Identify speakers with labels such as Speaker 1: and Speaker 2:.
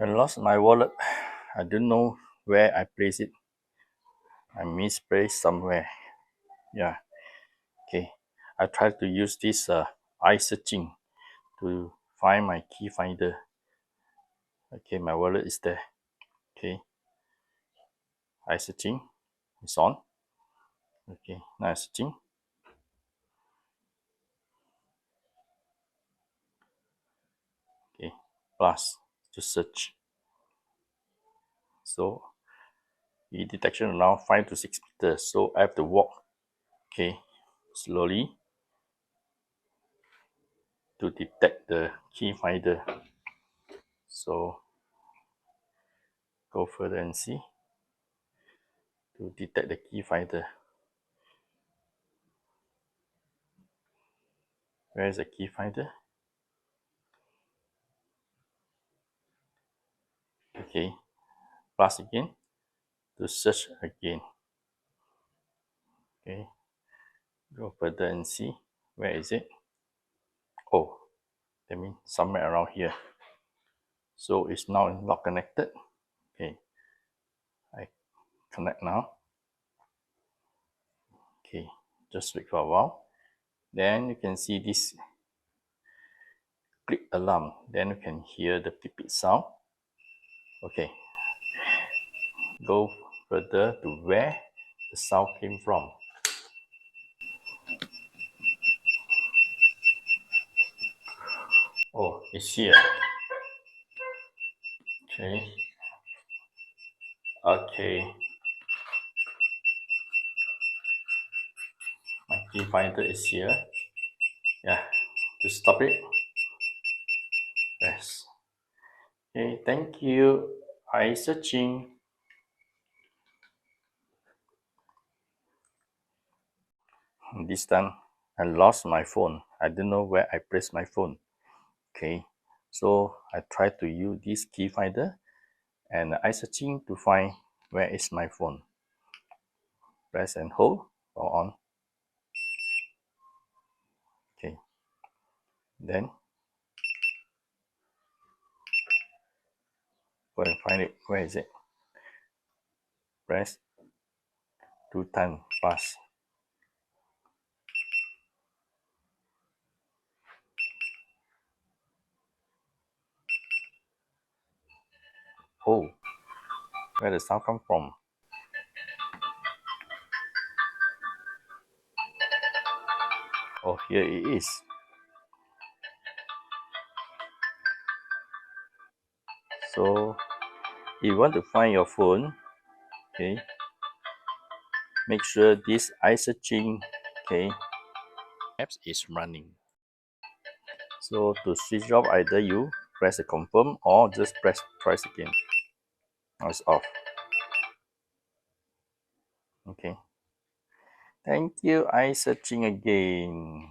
Speaker 1: I lost my wallet. I don't know where I place it. I misplaced somewhere. Yeah. Okay. I tried to use this iSearching to find my key finder. Okay, my wallet is there. Okay. iSearching is on. Okay, now searching. Okay, plus to search. So the detection around 5 to 6 meters. So I have to walk, okay, slowly to detect the key finder. So go further and see to detect the key finder. Where is the key finder? Okay, plus again to search again. Okay, go further and see where is it. Oh, that means somewhere around here. So it's now not connected. Okay, I connect now. Okay, just wait for a while. Then you can see this click alarm. Then you can hear the beep beep sound. Okay, go further to where the sound came from. Oh, it's here. Okay. Okay. My key finder is here. Yeah. To stop it. Yes. Okay, thank you. iSearching. This time I lost my phone. I don't know where I placed my phone. Okay. So I tried to use this key finder and iSearching to find where is my phone. Press and hold or on. Okay. Then go and find it. Where is it? Press 2 times pass. Oh, where the sound come from? Oh, here it is. So if you want to find your phone, okay, make sure this iSearching, okay, apps is running. So to switch off, either you press the confirm or just press twice again. Now it's off. Okay. Thank you. iSearching again.